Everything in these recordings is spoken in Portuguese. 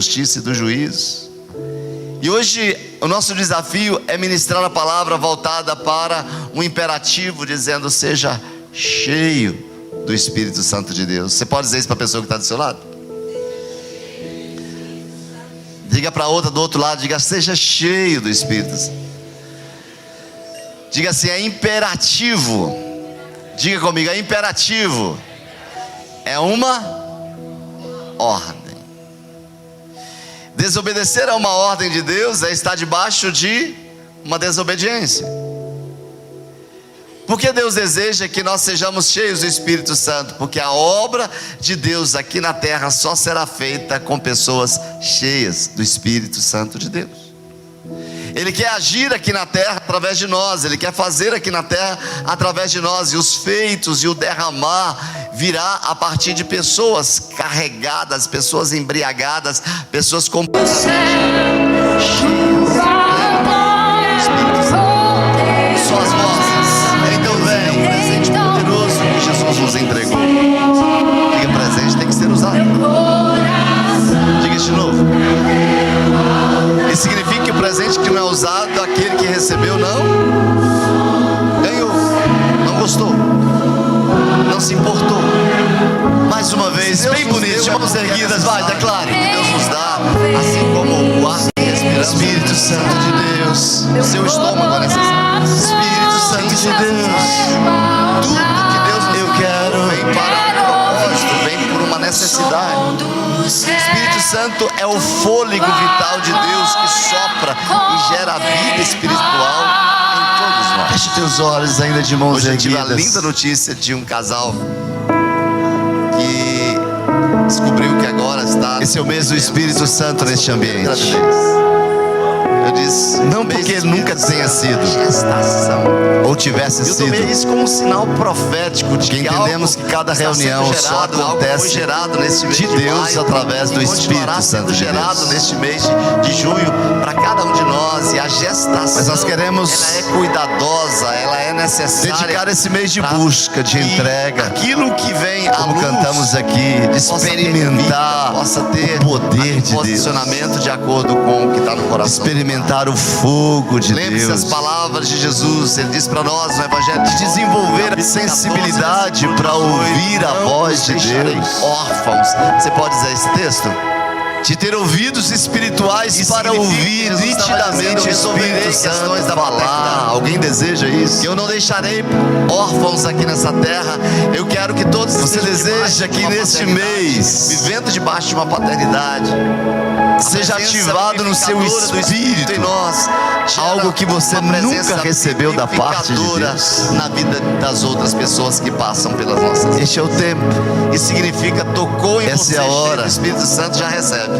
justiça e do juízo. E hoje o nosso desafio é ministrar a palavra voltada para um imperativo, dizendo: seja cheio do Espírito Santo de Deus. Você pode dizer isso para a pessoa que está do seu lado? Diga para a outra do outro lado, diga: seja cheio do Espírito Santo. Diga assim: é imperativo. Diga comigo: é imperativo. É uma ordem. Desobedecer a uma ordem de Deus é estar debaixo de uma desobediência. Porque Deus deseja que nós sejamos cheios do Espírito Santo? Porque a obra de Deus aqui na terra só será feita com pessoas cheias do Espírito Santo de Deus. Ele quer agir aqui na terra através de nós, Ele quer fazer aqui na terra através de nós, e os feitos e o derramar virá a partir de pessoas carregadas, pessoas embriagadas, pessoas completamente suas vozes. Então vem o presente poderoso que Jesus nos entregou. Diga: presente tem que ser usado. Diga de novo. Isso significa que o presente que não é usado, aquele que recebeu não ganhou, não gostou, não se importou. Mais uma vez, bem bonito, de mãos erguidas, vai, declare que Deus nos dá, assim como o ar que respiramos. Espírito Santo de Deus, seu estômago é necessário. Espírito Santo de Deus, tudo que Deus eu quero vem para um propósito, vem por uma necessidade. O Espírito Santo é o fôlego vital de Deus que sopra e gera vida espiritual em todos nós. Feche teus olhos ainda de mãos erguidas. Hoje eu tive a linda notícia de um casal que descobriu que agora está... Esse é o mesmo Espírito Santo neste ambiente. Eu disse, não porque ele nunca tenha sido gestação, ou tivesse sido. Eu tomei isso como um sinal profético de que entendemos que cada reunião só acontece de Deus através do Espírito Santo de Deus. Neste mês de junho para cada um de nós. E a gestação, mas nós queremos, ela é cuidadosa, ela é necessária. Dedicar esse mês de busca, de entrega, aquilo que vem, como cantamos aqui, de experimentar, possa ter o poder de Deus, posicionamento de acordo com o que está no coração. Experimentar o fogo de Deus. Lembre-se as palavras de Jesus. Ele diz para nós no Evangelho de desenvolver a sensibilidade para ouvir a voz de Deus. Órfãos. Você pode dizer esse texto? De ter ouvidos espirituais para ouvir nitidamente o Espírito Santo da falar. Alguém deseja isso? Que eu não deixarei órfãos aqui nessa terra. Eu quero que todos... Você deseja que neste mês, vivendo debaixo de uma paternidade, seja ativado no seu espírito em nós algo que você nunca recebeu da parte de Deus na vida das outras pessoas que passam pelas nossas vidas. Este é o tempo. Isso significa tocou em você, essa é a hora. O Espírito Santo já recebe.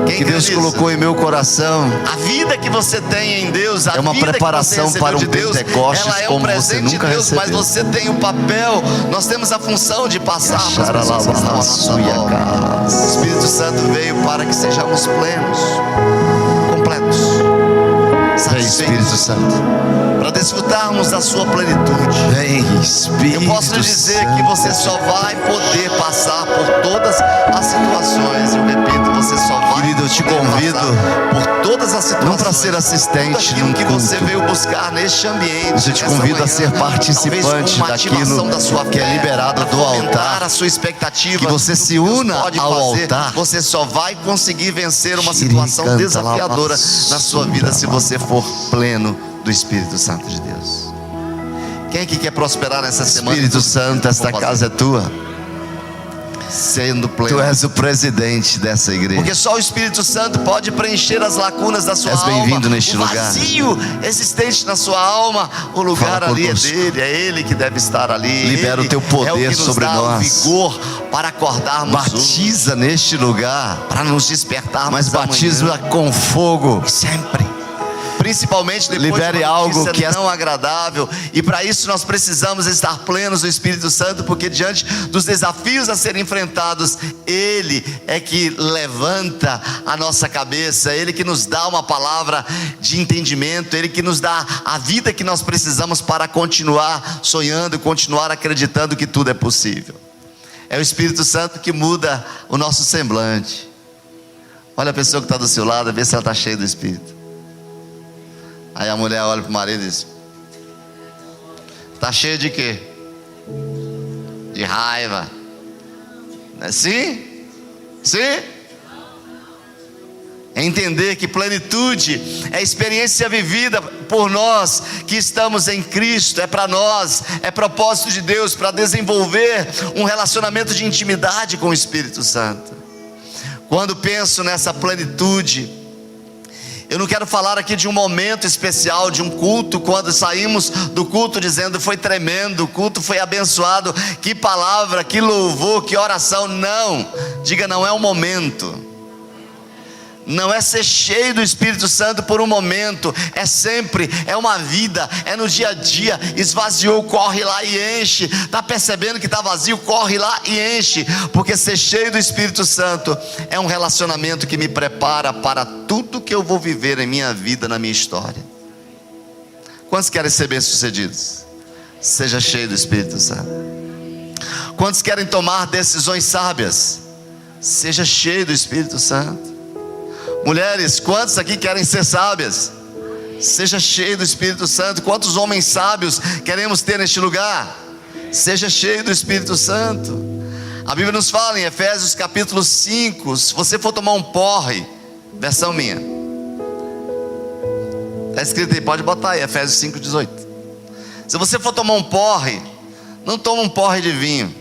Quem que Deus colocou em meu coração. A vida que você tem em Deus, é uma preparação para um Pentecostes como você nunca recebeu. Mas você tem o papel, nós temos a função de passar para as pessoas que estão à nossa volta. O Espírito Santo veio para que sejamos plenos, completos, satisfeitos. Vem, Espírito Santo, para desfrutarmos da sua plenitude. Vem, Espírito. Eu posso dizer que você só vai poder passar por todas as situações. Eu repito, você só vai. Querido, eu te convido por todas as situações, não para ser assistente num culto, que você veio buscar neste ambiente. Eu te convido a ser participante daquilo que é liberado do altar. A sua expectativa, que você se una ao altar. Você só vai conseguir vencer uma situação desafiadora na sua vida se você for pleno do Espírito Santo de Deus. Quem é que quer prosperar nessa semana? Espírito Santo, esta casa é tua. Sendo pleno. Tu és o presidente dessa igreja. Porque só o Espírito Santo pode preencher as lacunas da sua alma. És bem-vindo neste lugar. O vazio existente na sua alma, o lugar ali é dele, é Ele que deve estar ali. Libera o teu poder sobre nós. O vigor para acordarmos. Batiza neste lugar para nos despertarmos. Mas batiza com fogo sempre. Principalmente depois libere de uma algo que é não agradável. E para isso nós precisamos estar plenos do Espírito Santo, porque diante dos desafios a serem enfrentados, Ele é que levanta a nossa cabeça, Ele que nos dá uma palavra de entendimento, Ele que nos dá a vida que nós precisamos para continuar sonhando, continuar acreditando que tudo é possível. É o Espírito Santo que muda o nosso semblante. Olha a pessoa que está do seu lado, vê se ela está cheia do Espírito. Aí a mulher olha para o marido e diz: está cheia de quê? De raiva. Sim? Sim? É entender que plenitude é experiência vivida por nós que estamos em Cristo, é para nós, é propósito de Deus para desenvolver um relacionamento de intimidade com o Espírito Santo. Quando penso nessa plenitude, eu não quero falar aqui de um momento especial, de um culto, quando saímos do culto dizendo foi tremendo, o culto foi abençoado, que palavra, que louvor, que oração. Não, diga, não é um momento. Não é ser cheio do Espírito Santo por um momento, é sempre, é uma vida, é no dia a dia. Esvaziou, corre lá e enche. Está percebendo que está vazio, corre lá e enche. Porque ser cheio do Espírito Santo é um relacionamento que me prepara para tudo que eu vou viver em minha vida, na minha história. Quantos querem ser bem-sucedidos? Seja cheio do Espírito Santo. Quantos querem tomar decisões sábias? Seja cheio do Espírito Santo. Mulheres, quantos aqui querem ser sábias? Seja cheio do Espírito Santo. Quantos homens sábios queremos ter neste lugar? Seja cheio do Espírito Santo. A Bíblia nos fala em Efésios capítulo 5, se você for tomar um porre, versão minha, está escrito aí, pode botar aí, Efésios 5:18. Se você for tomar um porre, não toma um porre de vinho,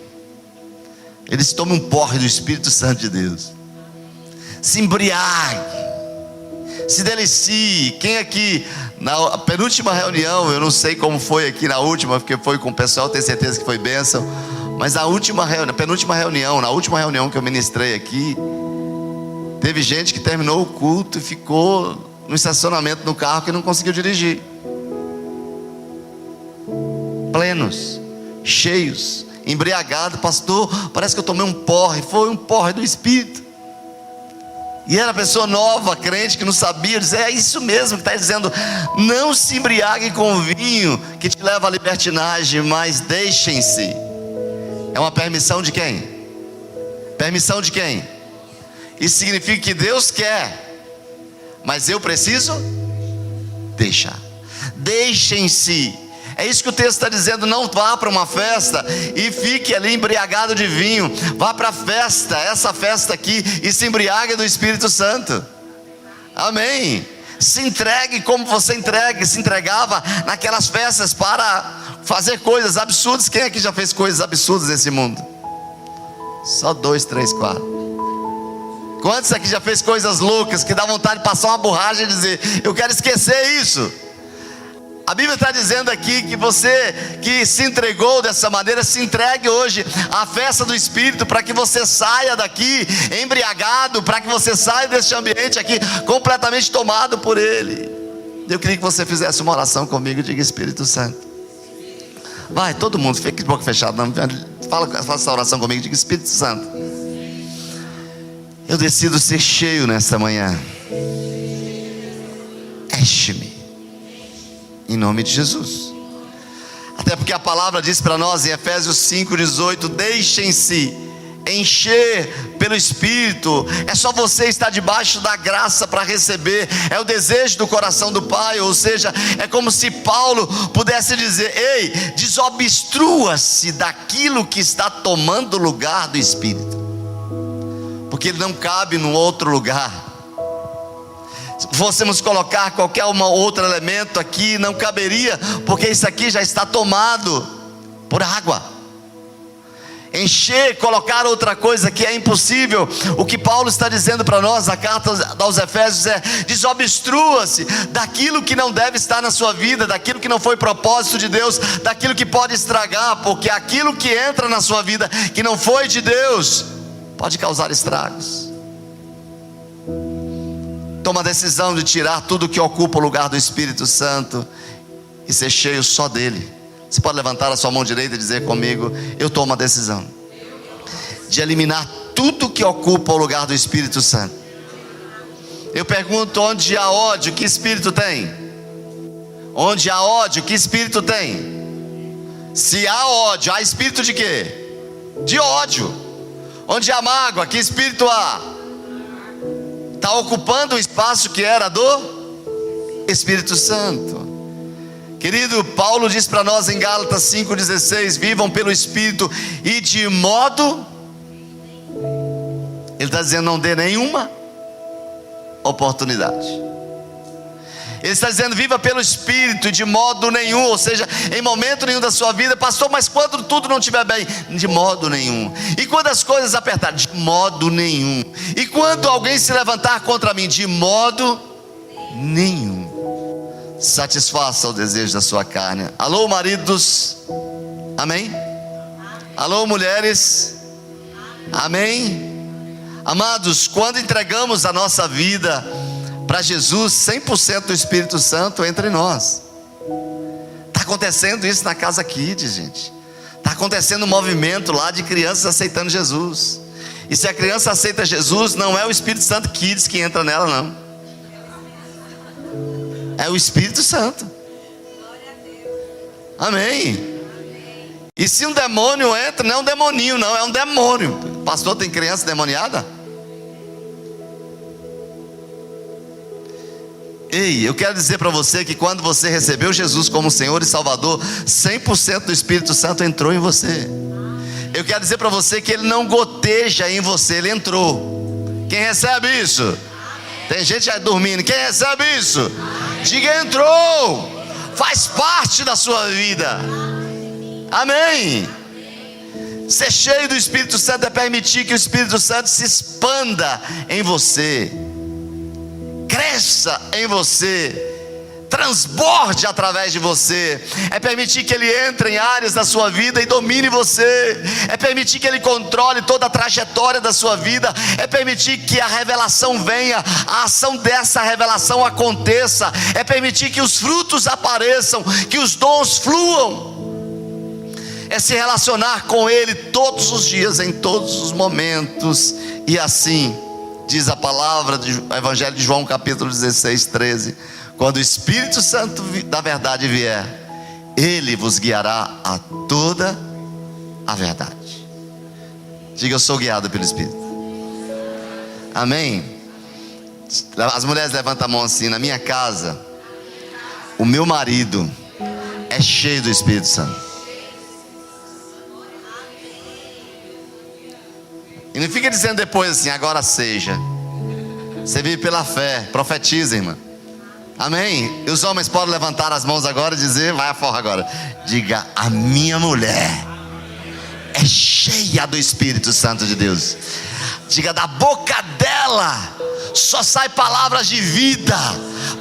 eles tomam um porre do Espírito Santo de Deus. Se embriague, se delicie. Quem aqui, na penúltima reunião, eu não sei como foi aqui na última, porque foi com o pessoal, tenho certeza que foi bênção, mas na última reunião, penúltima reunião, na última reunião que eu ministrei aqui, teve gente que terminou o culto e ficou no estacionamento no carro que não conseguiu dirigir. Plenos, cheios, embriagados. Pastor, parece que eu tomei um porre. Foi um porre do Espírito. E era pessoa nova, crente, que não sabia dizer, é isso mesmo que está dizendo. Não se embriaguem com vinho que te leva à libertinagem, mas deixem-se. É uma permissão de quem? Permissão de quem? Isso significa que Deus quer, mas eu preciso deixar. Deixem-se. É isso que o texto está dizendo. Não vá para uma festa e fique ali embriagado de vinho. Vá para a festa, essa festa aqui, e se embriague do Espírito Santo. Amém. Se entregue como você se entregava naquelas festas para fazer coisas absurdas. Quem aqui já fez coisas absurdas nesse mundo? Só 2, 3, 4. Quantos aqui já fez coisas loucas que dá vontade de passar uma borracha e dizer, eu quero esquecer isso? A Bíblia está dizendo aqui que você que se entregou dessa maneira, se entregue hoje à festa do Espírito, para que você saia daqui embriagado, para que você saia deste ambiente aqui completamente tomado por Ele. Eu queria que você fizesse uma oração comigo e diga: Espírito Santo. Vai, todo mundo, fique de boca fechada, não, faça essa oração comigo e diga: Espírito Santo, eu decido ser cheio nesta manhã. Enche-me. Em nome de Jesus. Até porque a palavra diz para nós em Efésios 5:18: deixem-se encher pelo Espírito. É só você estar debaixo da graça para receber. É o desejo do coração do Pai. Ou seja, é como se Paulo pudesse dizer: ei, desobstrua-se daquilo que está tomando o lugar do Espírito, porque ele não cabe num outro lugar. Se fôssemos colocar qualquer outro elemento aqui, não caberia, porque isso aqui já está tomado por água. Encher, colocar outra coisa que é impossível. O que Paulo está dizendo para nós, a carta aos Efésios, é: desobstrua-se daquilo que não deve estar na sua vida, daquilo que não foi propósito de Deus, daquilo que pode estragar, porque aquilo que entra na sua vida, que não foi de Deus, pode causar estragos. Toma a decisão de tirar tudo que ocupa o lugar do Espírito Santo e ser cheio só dele. Você pode levantar a sua mão direita e dizer comigo: eu tomo a decisão de eliminar tudo que ocupa o lugar do Espírito Santo. Eu pergunto: onde há ódio, que espírito tem? Onde há ódio, que espírito tem? Se há ódio, há espírito de quê? De ódio. Onde há mágoa, que espírito há? está ocupando o espaço que era do Espírito Santo. Querido, Paulo diz para nós em Gálatas 5,16: vivam pelo Espírito e de modo, ele está dizendo, não dê nenhuma oportunidade. Ele está dizendo, viva pelo Espírito e de modo nenhum, ou seja, em momento nenhum da sua vida. Pastor, mas quando tudo não estiver bem? De modo nenhum. E quando as coisas apertarem? De modo nenhum. E quando alguém se levantar contra mim? De modo nenhum. Satisfaça o desejo da sua carne. Alô, maridos? Amém? Alô, mulheres? Amém? Amados, quando entregamos a nossa vida para Jesus, 100% do Espírito Santo entra em nós. Está acontecendo isso na Casa Kids, gente. Está acontecendo um movimento lá de crianças aceitando Jesus. E se a criança aceita Jesus, não é o Espírito Santo Kids que entra nela, não. É o Espírito Santo. Amém. E se um demônio entra, não é um demoninho, não, é um demônio. Pastor, tem criança demoniada? Ei, eu quero dizer para você que quando você recebeu Jesus como Senhor e Salvador, 100% do Espírito Santo entrou em você. Eu quero dizer para você que Ele não goteja em você, Ele entrou. Quem recebe isso? Tem gente aí dormindo. Quem recebe isso? Diga, entrou. Faz parte da sua vida. Amém. Ser cheio do Espírito Santo é permitir que o Espírito Santo se expanda em você, cresça em você, transborde através de você. É permitir que Ele entre em áreas da sua vida e domine você. É permitir que Ele controle toda a trajetória da sua vida. É permitir que a revelação venha, a ação dessa revelação aconteça. É permitir que os frutos apareçam, que os dons fluam. É se relacionar com Ele todos os dias, em todos os momentos. E assim diz a palavra do Evangelho de João, capítulo 16, 13: quando o Espírito Santo da verdade vier, Ele vos guiará a toda a verdade. Diga, eu sou guiado pelo Espírito. Amém? As mulheres levantam a mão assim. Na minha casa, o meu marido é cheio do Espírito Santo. E não fica dizendo depois assim, agora seja. Você vive pela fé. Profetiza, irmã. Amém? E os homens podem levantar as mãos agora e dizer, vai afora agora. Diga, a minha mulher é cheia do Espírito Santo de Deus. Diga, da boca dela só sai palavras de vida,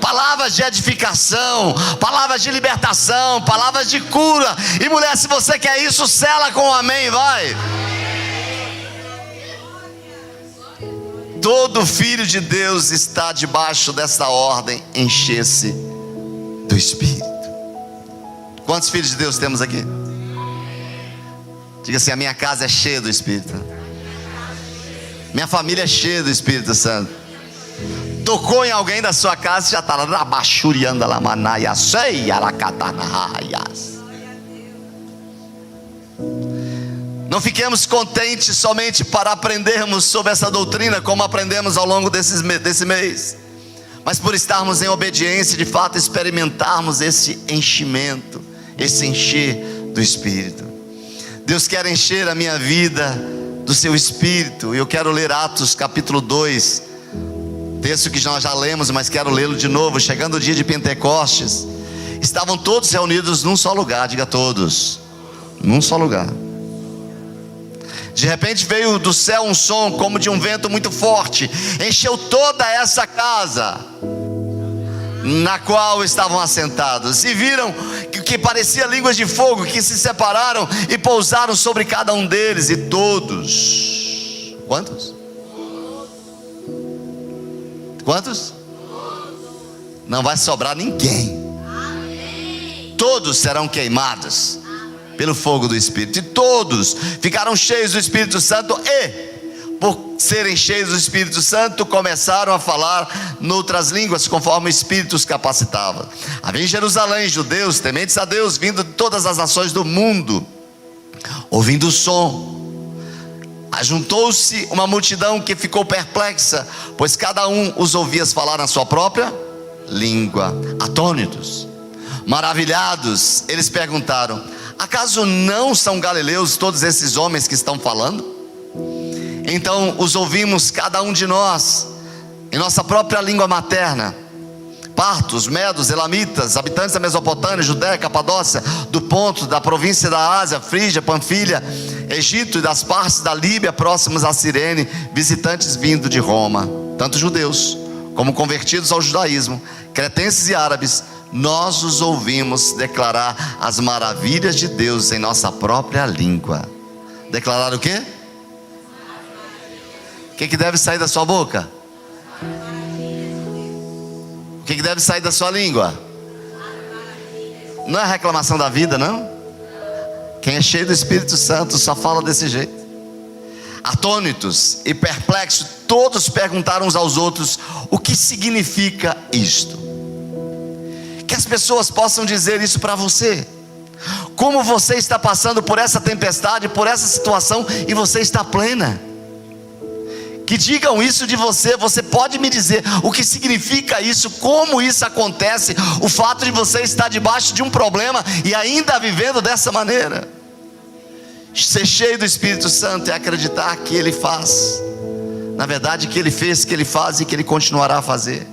palavras de edificação, palavras de libertação, palavras de cura. E mulher, se você quer isso, sela com um amém, vai. Todo filho de Deus está debaixo dessa ordem: encher-se do Espírito. Quantos filhos de Deus temos aqui? Diga assim, a minha casa é cheia do Espírito. Minha família é cheia do Espírito Santo. Tocou em alguém da sua casa, já está lá, bachuriando lá, manaia, sei, aracatanahaias. Não fiquemos contentes somente para aprendermos sobre essa doutrina, como aprendemos ao longo desse mês, mas por estarmos em obediência, de fato experimentarmos esse enchimento, esse encher do Espírito. Deus quer encher a minha vida do seu Espírito. E eu quero ler Atos capítulo 2, texto que nós já lemos, mas quero lê-lo de novo. Chegando o dia de Pentecostes, estavam todos reunidos num só lugar. Diga, todos, num só lugar. De repente veio do céu um som como de um vento muito forte, encheu toda essa casa na qual estavam assentados, e viram que parecia línguas de fogo que se separaram e pousaram sobre cada um deles. E todos, quantos? Quantos? Não vai sobrar ninguém. Todos serão queimados pelo fogo do Espírito. E todos ficaram cheios do Espírito Santo, e por serem cheios do Espírito Santo, começaram a falar noutras línguas, conforme o Espírito os capacitava. Havia em Jerusalém judeus tementes a Deus, vindo de todas as nações do mundo. Ouvindo o som, Ajuntou-se uma multidão que ficou perplexa, pois cada um os ouvia falar na sua própria língua. Atônitos, maravilhados, eles perguntaram: acaso não são galileus todos esses homens que estão falando? Então os ouvimos cada um de nós em nossa própria língua materna. Partos, medos, elamitas, habitantes da Mesopotâmia, Judéia, Capadócia, do Ponto, da província da Ásia, Frígia, Panfilha, Egito e das partes da Líbia próximas a Cirene, visitantes vindo de Roma, tanto judeus como convertidos ao judaísmo, cretenses e árabes. Nós os ouvimos declarar as maravilhas de Deus em nossa própria língua. Declarar o quê? O que deve sair da sua boca? O que deve sair da sua língua? Não é reclamação da vida, não? Quem é cheio do Espírito Santo só fala desse jeito. Atônitos e perplexos, todos perguntaram uns aos outros: o que significa isto? Que as pessoas possam dizer isso para você. Como você está passando por essa tempestade, por essa situação, e você está plena. Que digam isso de você. Você pode me dizer o que significa isso, como isso acontece, o fato de você estar debaixo de um problema e ainda vivendo dessa maneira. Ser cheio do Espírito Santo é acreditar que Ele faz, na verdade que Ele fez, que Ele faz e que Ele continuará a fazer.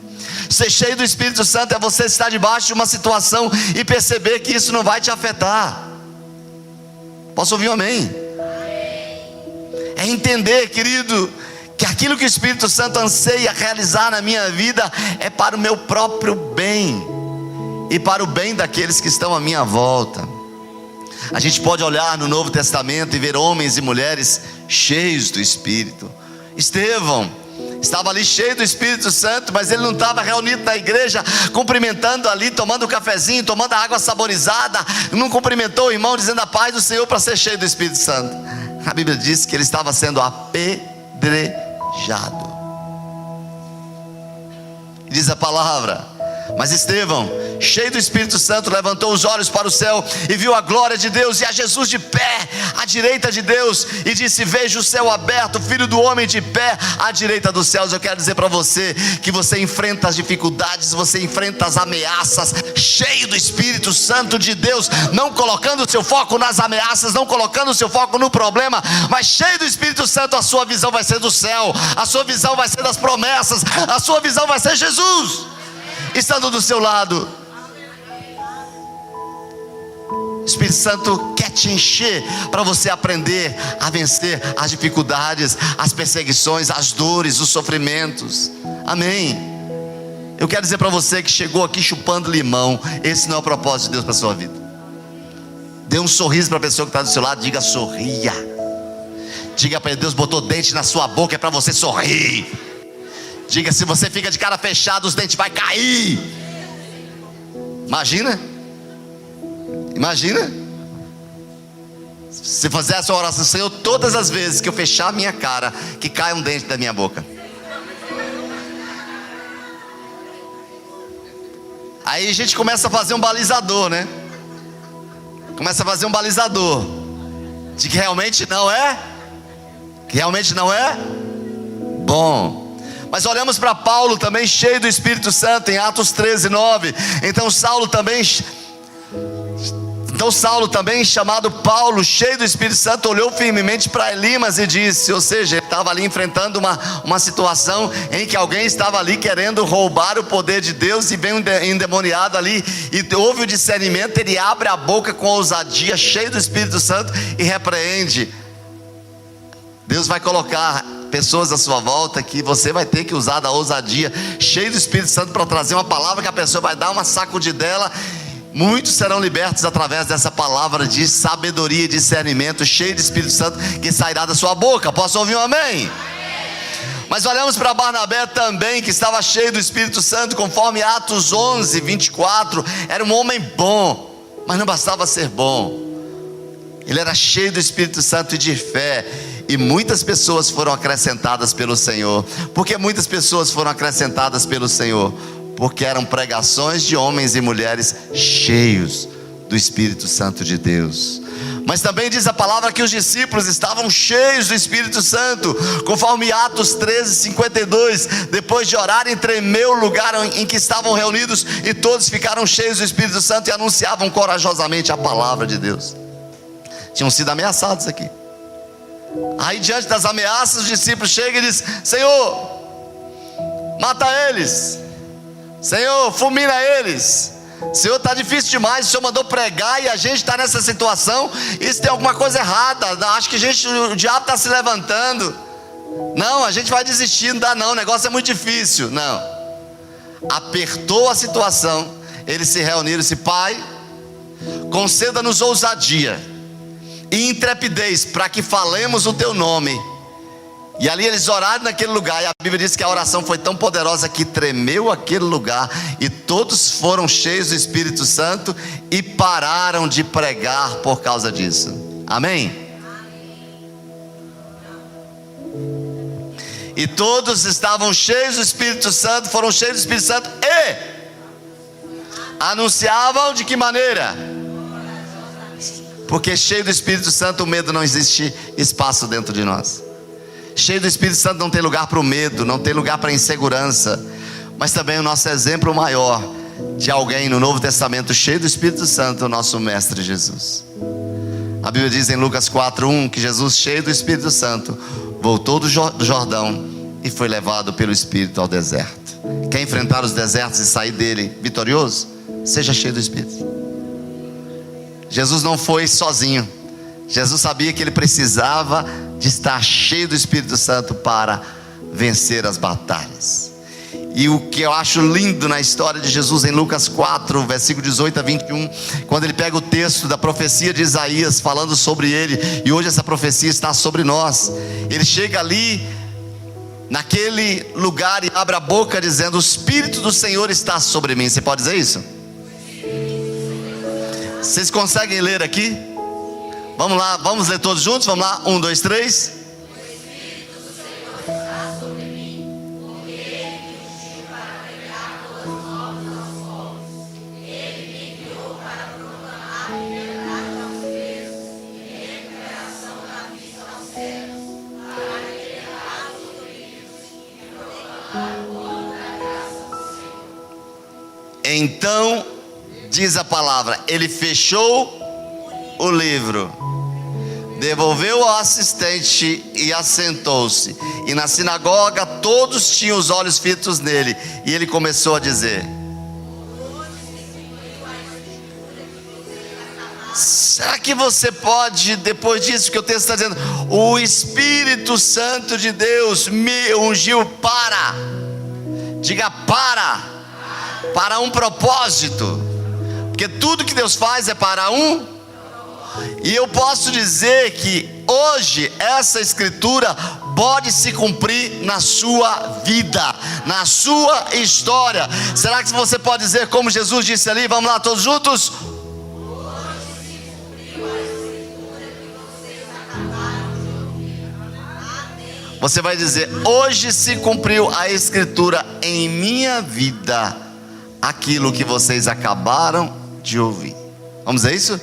Ser cheio do Espírito Santo é você estar debaixo de uma situação e perceber que isso não vai te afetar. Posso ouvir um amém? É entender, querido, que aquilo que o Espírito Santo anseia realizar na minha vida é para o meu próprio bem e para o bem daqueles que estão à minha volta. A gente pode olhar no Novo Testamento e ver homens e mulheres cheios do Espírito. Estevão estava ali cheio do Espírito Santo, mas ele não estava reunido na igreja, cumprimentando ali, tomando um cafezinho, tomando a água saborizada. Não cumprimentou o irmão dizendo a paz do Senhor para ser cheio do Espírito Santo. A Bíblia diz que ele estava sendo apedrejado. Diz a palavra: mas Estevão, cheio do Espírito Santo, levantou os olhos para o céu e viu a glória de Deus e a Jesus de pé à direita de Deus, e disse: vejo o céu aberto, o Filho do homem de pé à direita dos céus. Eu quero dizer para você que você enfrenta as dificuldades, você enfrenta as ameaças, cheio do Espírito Santo de Deus, não colocando o seu foco nas ameaças, não colocando o seu foco no problema, mas cheio do Espírito Santo. A sua visão vai ser do céu, a sua visão vai ser das promessas, a sua visão vai ser Jesus estando do seu lado. O Espírito Santo quer te encher para você aprender a vencer as dificuldades, as perseguições, as dores, os sofrimentos. Amém. Eu quero dizer para você que chegou aqui chupando limão, esse não é o propósito de Deus para a sua vida. Dê um sorriso para a pessoa que está do seu lado, diga: sorria. Diga para ele: Deus botou dente na sua boca, é para você sorrir. Diga: se você fica de cara fechada, os dentes vai cair. Imagina se fazer essa oração: Senhor, todas as vezes que eu fechar a minha cara, que caia um dente da minha boca. Aí a gente começa a fazer um balizador, né? Começa a fazer um balizador de que realmente não é bom. Mas olhamos para Paulo também, cheio do Espírito Santo, em Atos 13:9. Então Saulo também, chamado Paulo, cheio do Espírito Santo, olhou firmemente para Elimas e disse, ou seja, ele estava ali enfrentando uma situação em que alguém estava ali querendo roubar o poder de Deus, e vem um endemoniado ali, e houve o discernimento. Ele abre a boca com ousadia, cheio do Espírito Santo, e repreende. Deus vai colocar pessoas à sua volta que você vai ter que usar da ousadia, cheio do Espírito Santo, para trazer uma palavra que a pessoa vai dar uma sacudidela. Muitos serão libertos através dessa palavra de sabedoria e discernimento, cheio de Espírito Santo, que sairá da sua boca. Posso ouvir um amém? Mas olhamos para Barnabé também, que estava cheio do Espírito Santo, conforme Atos 11:24. Era um homem bom, mas não bastava ser bom, ele era cheio do Espírito Santo e de fé. E muitas pessoas foram acrescentadas pelo Senhor. Por que muitas pessoas foram acrescentadas pelo Senhor? Porque eram pregações de homens e mulheres cheios do Espírito Santo de Deus. Mas também diz a palavra que os discípulos estavam cheios do Espírito Santo, conforme Atos 13:52. Depois de orarem, tremeu o lugar em que estavam reunidos, e todos ficaram cheios do Espírito Santo e anunciavam corajosamente a palavra de Deus. Tinham sido ameaçados aqui. Aí, diante das ameaças, os discípulos chegam e dizem: Senhor, mata eles. Senhor, fulmina eles. Senhor, está difícil demais. O Senhor mandou pregar e a gente está nessa situação. Isso tem alguma coisa errada. Acho que o diabo está se levantando. Não, a gente vai desistir. Não dá não, o negócio é muito difícil. Não, apertou a situação. Eles se reuniram e disse: Pai, conceda-nos ousadia e intrepidez para que falemos o teu nome. E ali eles oraram naquele lugar, e a Bíblia diz que a oração foi tão poderosa que tremeu aquele lugar, e todos foram cheios do Espírito Santo e pararam de pregar por causa disso. Amém? E todos estavam cheios do Espírito Santo, foram cheios do Espírito Santo e anunciavam de que maneira? Porque cheio do Espírito Santo, o medo não existe espaço dentro de nós. Cheio do Espírito Santo não tem lugar para o medo, não tem lugar para a insegurança. Mas também o nosso exemplo maior de alguém no Novo Testamento cheio do Espírito Santo é o nosso Mestre Jesus. A Bíblia diz em Lucas 4:1 que Jesus, cheio do Espírito Santo, voltou do Jordão e foi levado pelo Espírito ao deserto. Quer enfrentar os desertos e sair dele vitorioso? Seja cheio do Espírito. Jesus não foi sozinho. Jesus sabia que ele precisava de estar cheio do Espírito Santo para vencer as batalhas. E o que eu acho lindo na história de Jesus, em Lucas 4, versículo 18-21, quando ele pega o texto da profecia de Isaías falando sobre ele, e hoje essa profecia está sobre nós. Ele chega ali naquele lugar e abre a boca dizendo: o Espírito do Senhor está sobre mim. Você pode dizer isso? Vocês conseguem ler aqui? Vamos lá, vamos ler todos juntos? Vamos lá, 1, 2, 3. O Espírito do Senhor está sobre mim, porque Ele me ungiu para pregar boas novas aos pobres. Ele me enviou para proclamar liberdade aos presos e recuperação da vista aos cegos, para libertar os oprimidos e proclamar o ano da graça do Senhor. Então, diz a palavra, ele fechou o livro, devolveu ao assistente e assentou-se. E na sinagoga todos tinham os olhos fitos nele. E ele começou a dizer: será que você pode, depois disso que o texto está dizendo, o Espírito Santo de Deus me ungiu para, diga para um propósito, porque tudo que Deus faz é para um. E eu posso dizer que hoje essa escritura pode se cumprir na sua vida, na sua história. Será que você pode dizer como Jesus disse ali? Vamos lá todos juntos. Você vai dizer: hoje se cumpriu a escritura em minha vida, aquilo que vocês acabaram de ouvir. Vamos dizer isso?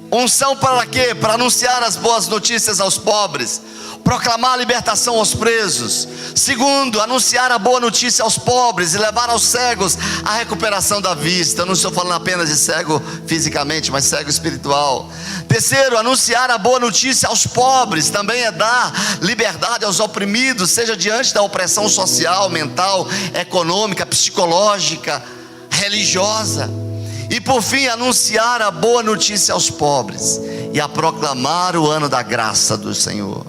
Unção para quê? Para anunciar as boas notícias aos pobres, proclamar a libertação aos presos. Segundo, anunciar a boa notícia aos pobres e levar aos cegos a recuperação da vista. Eu não estou falando apenas de cego fisicamente, mas cego espiritual. Terceiro, anunciar a boa notícia aos pobres também é dar liberdade aos oprimidos, seja diante da opressão social, mental, econômica, psicológica, religiosa. E por fim, anunciar a boa notícia aos pobres e a proclamar o ano da graça do Senhor.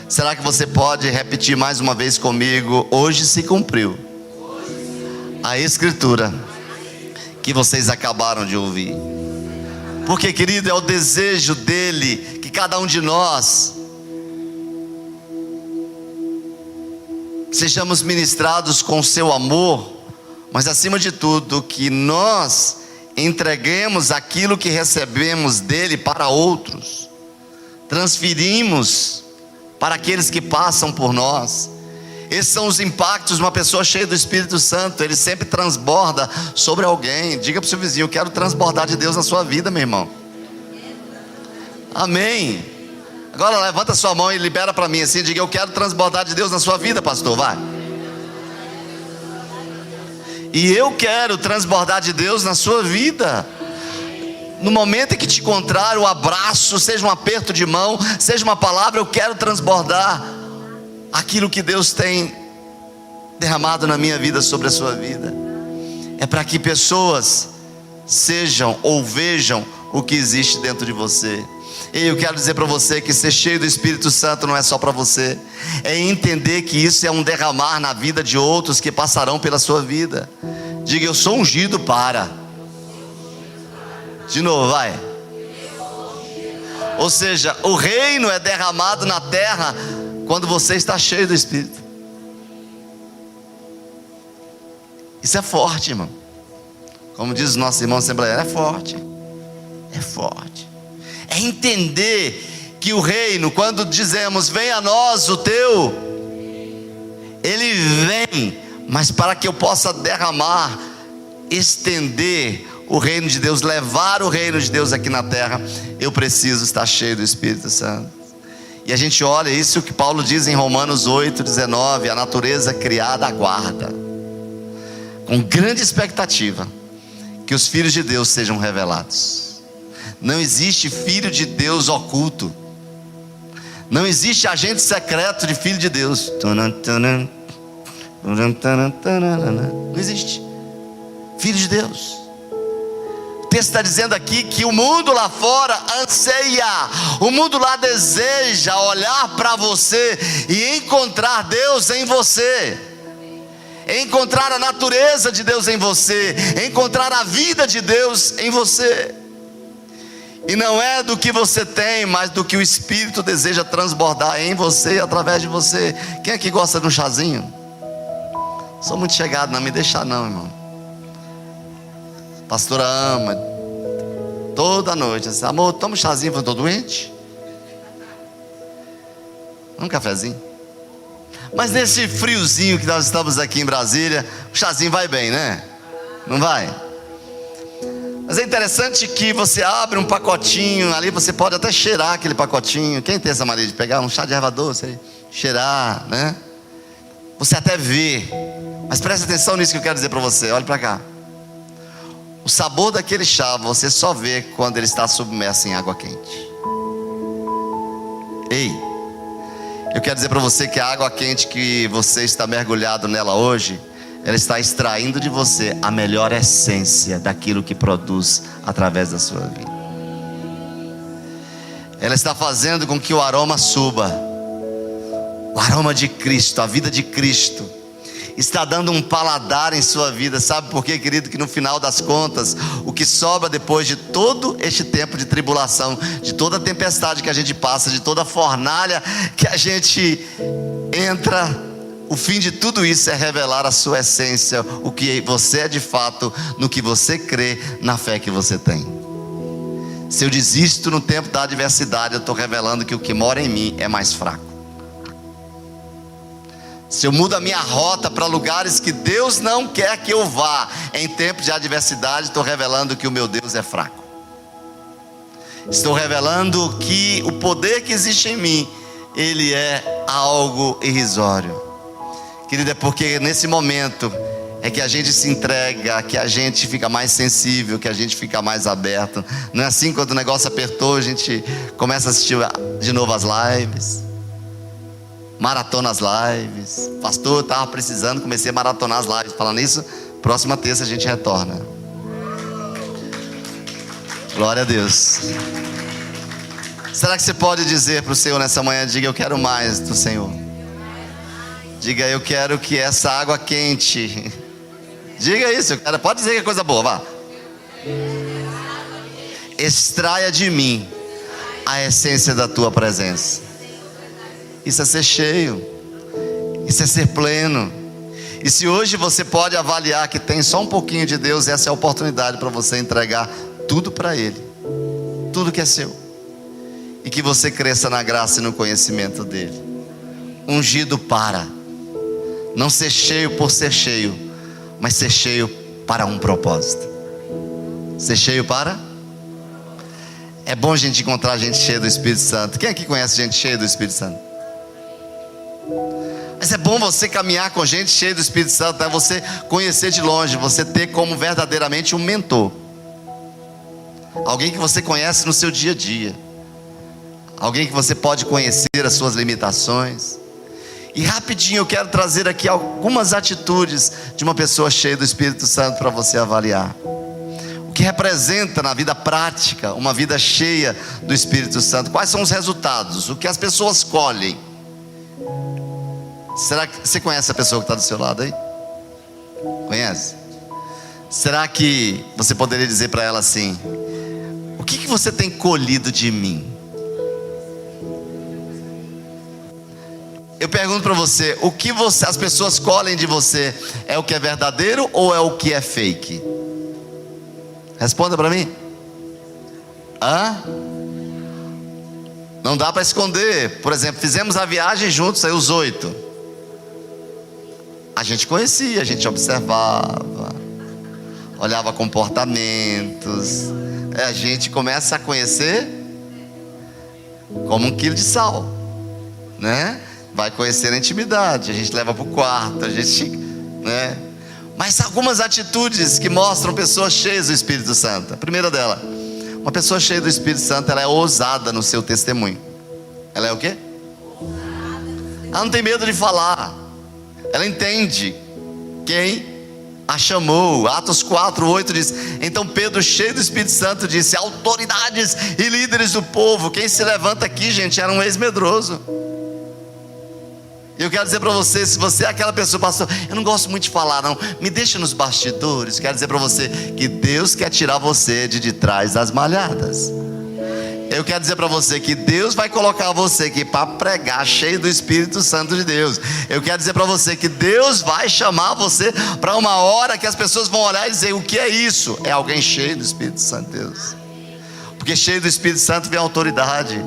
Será que você pode repetir mais uma vez comigo? Hoje se cumpriu a escritura que vocês acabaram de ouvir. Porque, querido, é o desejo dele que cada um de nós sejamos ministrados com o seu amor, mas acima de tudo que nós entreguemos aquilo que recebemos dele para outros, transferimos para aqueles que passam por nós. Esses são os impactos de uma pessoa cheia do Espírito Santo. Ele sempre transborda sobre alguém. Diga para o seu vizinho: eu quero transbordar de Deus na sua vida, meu irmão. Amém. Agora levanta sua mão e libera para mim assim. Diga: eu quero transbordar de Deus na sua vida, pastor. Vai. E eu quero transbordar de Deus na sua vida. No momento em que te encontrar, o abraço, seja um aperto de mão, seja uma palavra, eu quero transbordar aquilo que Deus tem derramado na minha vida sobre a sua vida. É para que pessoas sejam ou vejam o que existe dentro de você. E eu quero dizer para você que ser cheio do Espírito Santo não é só para você, é entender que isso é um derramar na vida de outros que passarão pela sua vida. Diga: eu sou ungido para. De novo, vai. Ou seja, o reino é derramado na terra quando você está cheio do Espírito. Isso é forte, irmão. Como diz o nosso irmão assembleário, é forte. É forte. É entender que o reino, quando dizemos venha a nós o teu, ele vem, mas para que eu possa derramar, estender o reino de Deus, levar o reino de Deus aqui na terra, eu preciso estar cheio do Espírito Santo. E a gente olha isso que Paulo diz em Romanos 8:19: a natureza criada aguarda com grande expectativa que os filhos de Deus sejam revelados. Não existe filho de Deus oculto, não existe agente secreto de filho de Deus. Não existe filho de Deus. O texto está dizendo aqui que o mundo lá fora anseia, o mundo lá deseja olhar para você e encontrar Deus em você, encontrar a natureza de Deus em você, encontrar a vida de Deus em você. E não é do que você tem, mas do que o Espírito deseja transbordar em você e através de você. Quem aqui gosta de um chazinho? Sou muito chegado, não me deixa não, irmão. Pastora ama toda noite assim: amor, toma um chazinho, eu estou doente. Um cafezinho. Mas nesse friozinho que nós estamos aqui em Brasília, o chazinho vai bem, né? Não vai? Mas é interessante que você abre um pacotinho ali, você pode até cheirar aquele pacotinho. Quem tem essa mania de pegar um chá de erva doce, cheirar, né? Você até vê, mas preste atenção nisso que eu quero dizer para você. Olhe para cá. O sabor daquele chá você só vê quando ele está submerso em água quente. Ei, eu quero dizer para você que a água quente que você está mergulhado nela hoje, ela está extraindo de você a melhor essência daquilo que produz através da sua vida. Ela está fazendo com que o aroma suba. O aroma de Cristo, a vida de Cristo está dando um paladar em sua vida. Sabe por quê, querido? Que no final das contas, o que sobra depois de todo este tempo de tribulação, de toda a tempestade que a gente passa, de toda a fornalha que a gente entra, o fim de tudo isso é revelar a sua essência, o que você é de fato, no que você crê, na fé que você tem. Se eu desisto no tempo da adversidade, eu estou revelando que o que mora em mim é mais fraco. Se eu mudo a minha rota para lugares que Deus não quer que eu vá em tempos de adversidade, estou revelando que o meu Deus é fraco. Estou revelando que o poder que existe em mim, ele é algo irrisório. Querido, é porque nesse momento é que a gente se entrega, que a gente fica mais sensível, que a gente fica mais aberto. Não é assim, quando o negócio apertou, a gente começa a assistir de novo as lives, maratona as lives. Pastor, eu estava precisando, comecei a maratonar as lives. Falando isso, próxima terça a gente retorna. Glória a Deus. Será que você pode dizer para o Senhor nessa manhã? Diga: eu quero mais do Senhor. Diga: eu quero que essa água quente. Diga isso, pode dizer que é coisa boa, vá. Extraia de mim a essência da tua presença. Isso é ser cheio, isso é ser pleno. E se hoje você pode avaliar que tem só um pouquinho de Deus, essa é a oportunidade para você entregar tudo para Ele, tudo que é seu, e que você cresça na graça e no conhecimento dele. Ungido para. Não ser cheio por ser cheio, mas ser cheio para um propósito. Ser cheio para? É bom a gente encontrar gente cheia do Espírito Santo. Quem aqui conhece gente cheia do Espírito Santo? Mas é bom você caminhar com gente cheia do Espírito Santo, é você conhecer de longe, você ter como verdadeiramente um mentor. Alguém que você conhece no seu dia a dia. Alguém que você pode conhecer as suas limitações. E rapidinho eu quero trazer aqui algumas atitudes de uma pessoa cheia do Espírito Santo para você avaliar. O que representa na vida prática uma vida cheia do Espírito Santo? Quais são os resultados? O que as pessoas colhem? Será que você conhece a pessoa que está do seu lado aí? Conhece? Será que você poderia dizer para ela assim: o que você tem colhido de mim? Eu pergunto para você, o que as pessoas colhem de você é o que é verdadeiro ou é o que é fake? Responda para mim. Não dá para esconder. Por exemplo, fizemos a viagem juntos, aí os 8. A gente conhecia, a gente observava, olhava comportamentos. A gente começa a conhecer como 1 quilo de sal, né? Vai conhecer a intimidade, a gente leva para o quarto, a gente, né? Mas algumas atitudes que mostram pessoas cheias do Espírito Santo. A primeira dela, uma pessoa cheia do Espírito Santo, ela é ousada no seu testemunho. Ela é o quê? Ela não tem medo de falar. Ela entende quem a chamou. Atos 4:8 diz: então Pedro, cheio do Espírito Santo, disse: autoridades e líderes do povo. Quem se levanta aqui, gente, era um ex-medroso. E eu quero dizer para você, se você é aquela pessoa, pastor, eu não gosto muito de falar não, me deixa nos bastidores. Eu quero dizer para você que Deus quer tirar você de trás das malhadas. Eu quero dizer para você que Deus vai colocar você aqui para pregar, cheio do Espírito Santo de Deus. Eu quero dizer para você que Deus vai chamar você para uma hora que as pessoas vão olhar e dizer: o que é isso? É alguém cheio do Espírito Santo de Deus. Porque cheio do Espírito Santo vem autoridade.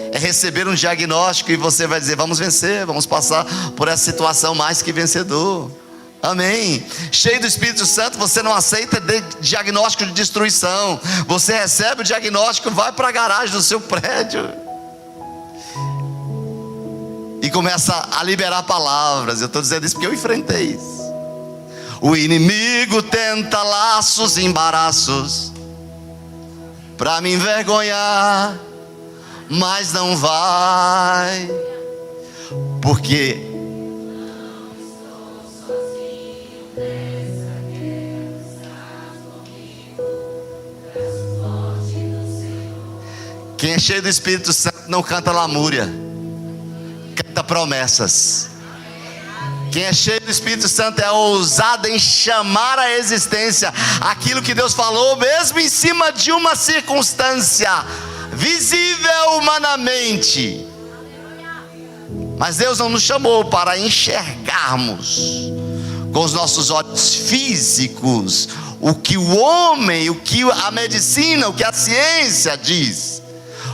É receber um diagnóstico e você vai dizer: vamos vencer, vamos passar por essa situação mais que vencedor. Amém. Cheio do Espírito Santo, você não aceita diagnóstico de destruição. Você recebe o diagnóstico, vai para a garagem do seu prédio e começa a liberar palavras. Eu estou dizendo isso porque eu enfrentei isso. O inimigo tenta laços e embaraços para me envergonhar, mas não vai, porque quem é cheio do Espírito Santo não canta lamúria, canta promessas. Quem é cheio do Espírito Santo é ousado em chamar à existência aquilo que Deus falou, mesmo em cima de uma circunstância visível humanamente. Mas Deus não nos chamou para enxergarmos com os nossos olhos físicos o que o homem, o que a medicina, o que a ciência diz.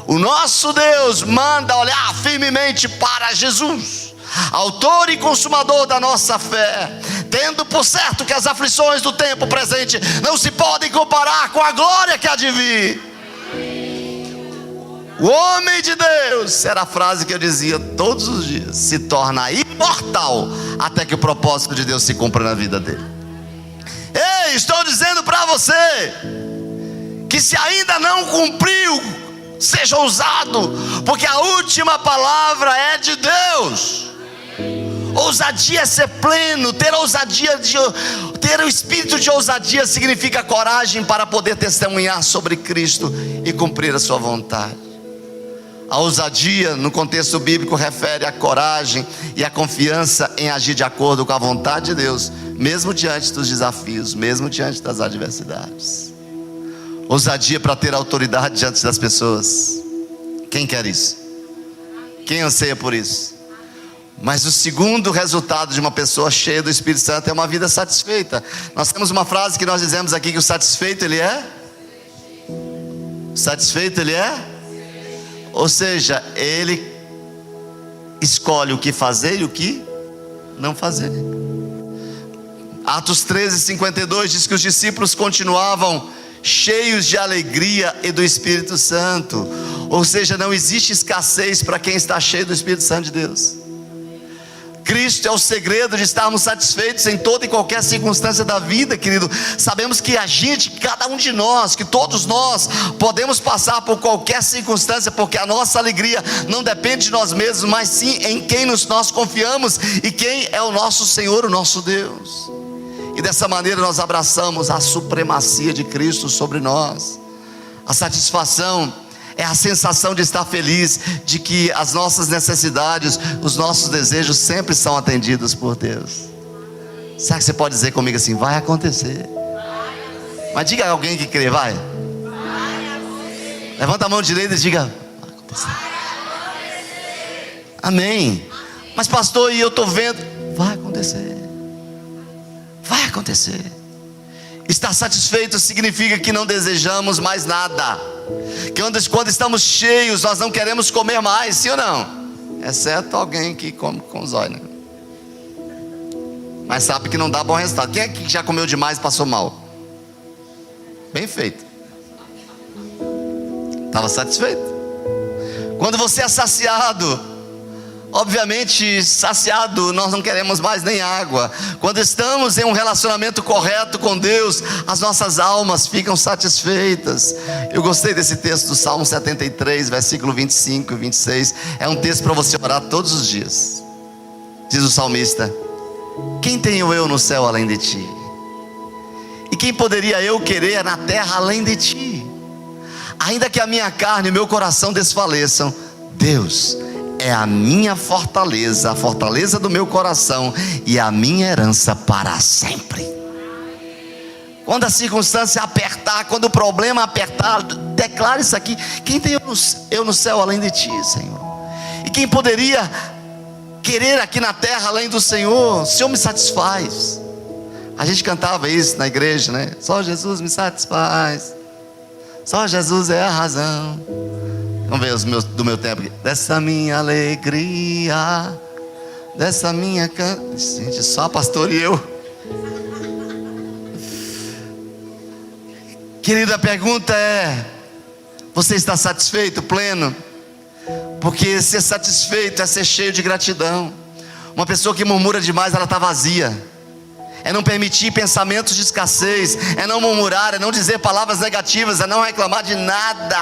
O nosso Deus manda olhar firmemente para Jesus, autor e consumador da nossa fé, tendo por certo que as aflições do tempo presente não se podem comparar com a glória que há de vir. O homem de Deus, era a frase que eu dizia todos os dias, se torna imortal até que o propósito de Deus se cumpra na vida dele. Ei, estou dizendo para você que se ainda não cumpriu, seja ousado, porque a última palavra é de Deus. Ousadia é ser pleno. Ter ousadia, ter o espírito de ousadia significa coragem para poder testemunhar sobre Cristo e cumprir a sua vontade. A ousadia no contexto bíblico refere à coragem e à confiança em agir de acordo com a vontade de Deus, mesmo diante dos desafios, mesmo diante das adversidades. Ousadia para ter autoridade diante das pessoas. Quem quer isso? Quem anseia por isso? Mas o segundo resultado de uma pessoa cheia do Espírito Santo é uma vida satisfeita. Nós temos uma frase que nós dizemos aqui, que o satisfeito ele é? Satisfeito ele é? Ou seja, ele escolhe o que fazer e o que não fazer. Atos 13:52 diz que os discípulos continuavam cheios de alegria e do Espírito Santo. Ou seja, não existe escassez para quem está cheio do Espírito Santo de Deus. Cristo é o segredo de estarmos satisfeitos em toda e qualquer circunstância da vida, querido. Sabemos que a gente, cada um de nós, que todos nós podemos passar por qualquer circunstância, porque a nossa alegria não depende de nós mesmos, mas sim em quem nós confiamos e quem é o nosso Senhor, o nosso Deus. E dessa maneira nós abraçamos a supremacia de Cristo sobre nós. A satisfação é a sensação de estar feliz, de que as nossas necessidades, os nossos desejos sempre são atendidos por Deus. Será que você pode dizer comigo assim: vai acontecer? Mas diga a alguém que crê, vai. Levanta a mão direita e diga: vai acontecer. Amém. Mas pastor, e eu estou vendo? Vai acontecer. Vai acontecer. Estar satisfeito significa que não desejamos mais nada, que quando estamos cheios nós não queremos comer mais, sim ou não? Exceto alguém que come com os olhos, né? Mas sabe que não dá bom resultado. Quem é que já comeu demais e passou mal? Bem feito. Estava satisfeito. Quando você é saciado, obviamente, saciado, nós não queremos mais nem água. Quando estamos em um relacionamento correto com Deus, as nossas almas ficam satisfeitas. Eu gostei desse texto do Salmo 73, versículo 25 e 26. É um texto para você orar todos os dias. Diz o salmista: quem tenho eu no céu além de ti? E quem poderia eu querer na terra além de ti? Ainda que a minha carne e o meu coração desfaleçam, Deus é a minha fortaleza, a fortaleza do meu coração e a minha herança para sempre. Quando a circunstância apertar, quando o problema apertar, declare isso aqui: quem tem eu no céu além de ti, Senhor? E quem poderia querer aqui na terra além do Senhor? O Senhor me satisfaz. A gente cantava isso na igreja, né? Só Jesus me satisfaz, só Jesus é a razão. Vamos ver do meu tempo aqui. Dessa minha alegria, dessa minha gente, só a pastor e eu. Querida, a pergunta é: você está satisfeito, pleno? Porque ser satisfeito é ser cheio de gratidão. Uma pessoa que murmura demais, ela está vazia. É não permitir pensamentos de escassez, é não murmurar, é não dizer palavras negativas, é não reclamar de nada.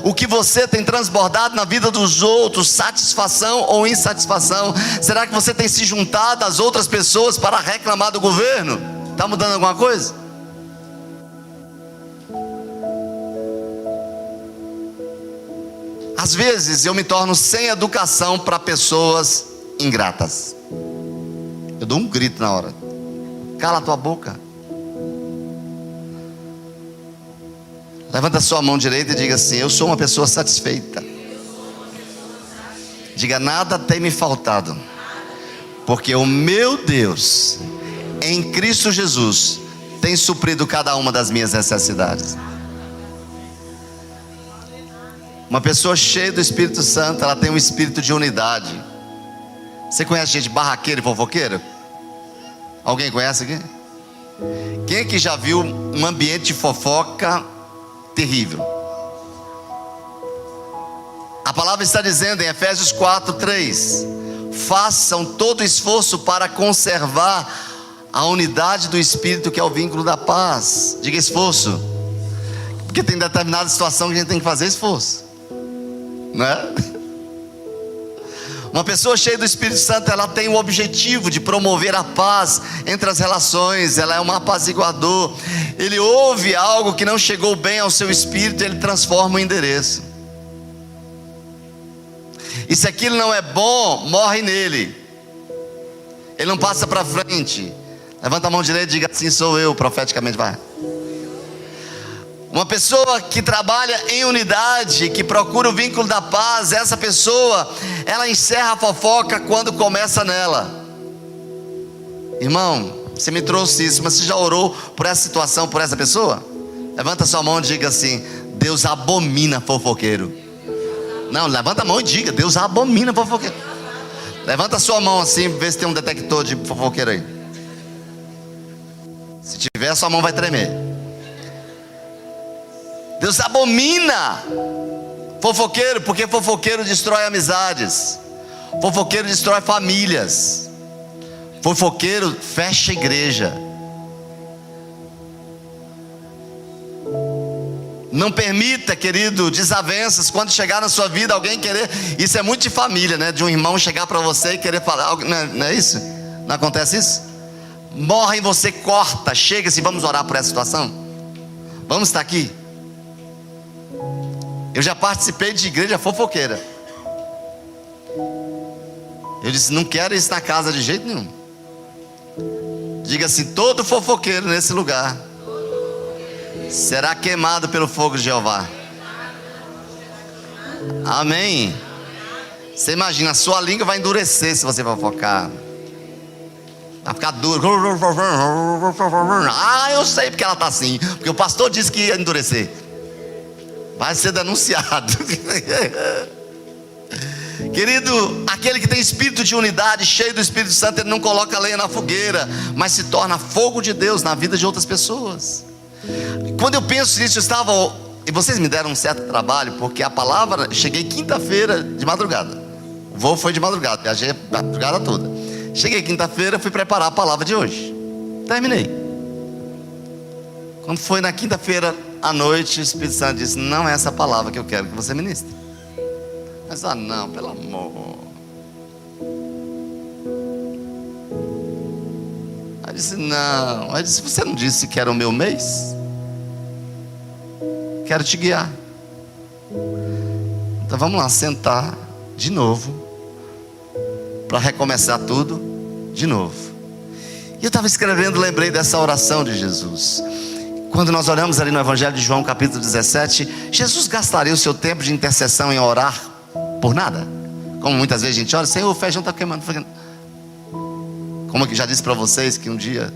O que você tem transbordado na vida dos outros, satisfação ou insatisfação? Será que você tem se juntado às outras pessoas para reclamar do governo? Está mudando alguma coisa? Às vezes eu me torno sem educação para pessoas ingratas. Eu dou um grito na hora: cala a tua boca. Levanta a sua mão direita e diga assim: eu sou uma pessoa satisfeita. Diga: nada tem me faltado, porque o meu Deus em Cristo Jesus tem suprido cada uma das minhas necessidades. Uma pessoa cheia do Espírito Santo, ela tem um espírito de unidade. Você conhece gente barraqueira e fofoqueira? Alguém conhece aqui? Quem é que já viu um ambiente de fofoca terrível? A palavra está dizendo em Efésios 4:3: façam todo esforço para conservar a unidade do Espírito, que é o vínculo da paz. Diga esforço, porque tem determinada situação que a gente tem que fazer esforço, não é? Uma pessoa cheia do Espírito Santo, ela tem o objetivo de promover a paz entre as relações. Ela é um apaziguador. Ele ouve algo que não chegou bem ao seu espírito, ele transforma o endereço. E se aquilo não é bom, morre nele. Ele não passa para frente. Levanta a mão direita e diga assim: sou eu, profeticamente, vai. Uma pessoa que trabalha em unidade, que procura o vínculo da paz, essa pessoa, ela encerra a fofoca quando começa nela. Irmão, você me trouxe isso, mas você já orou por essa situação, por essa pessoa? Levanta sua mão e diga assim: Deus abomina fofoqueiro. Não, levanta a mão e diga: Deus abomina fofoqueiro. Levanta a sua mão assim, vê se tem um detector de fofoqueiro aí. Se tiver, a sua mão vai tremer. Deus abomina fofoqueiro, porque fofoqueiro destrói amizades, fofoqueiro destrói famílias, fofoqueiro fecha a igreja. Não permita, querido, desavenças. Quando chegar na sua vida alguém querer, isso é muito de família, né? De um irmão chegar para você e querer falar, não é isso? Não acontece isso? Morre em você, corta, chega assim, vamos orar por essa situação? Vamos estar aqui? Eu já participei de igreja fofoqueira. Eu disse, não quero isso na casa de jeito nenhum. Diga assim, todo fofoqueiro nesse lugar será queimado pelo fogo de Jeová. Amém. Você imagina, a sua língua vai endurecer se você fofocar. Vai ficar duro. Ah, eu sei porque ela está assim, porque o pastor disse que ia endurecer. Vai ser denunciado. Querido, aquele que tem espírito de unidade, cheio do Espírito Santo, ele não coloca lenha na fogueira, mas se torna fogo de Deus na vida de outras pessoas. Quando eu penso nisso, e vocês me deram um certo trabalho, porque a palavra, cheguei quinta-feira de madrugada, o voo foi de madrugada, viajei a madrugada toda. Cheguei quinta-feira, fui preparar a palavra de hoje, terminei. Quando foi na quinta-feira à noite, o Espírito Santo disse, não é essa palavra que eu quero que você ministre. Mas não, pelo amor. Aí disse, não. Aí disse, você não disse que era o meu mês? Quero te guiar. Então vamos lá, sentar de novo, para recomeçar tudo de novo. E eu estava escrevendo, lembrei dessa oração de Jesus. Quando nós olhamos ali no Evangelho de João, capítulo 17, Jesus gastaria o seu tempo de intercessão em orar por nada? Como muitas vezes a gente ora, Senhor, o feijão está queimando. Como eu já disse para vocês que um dia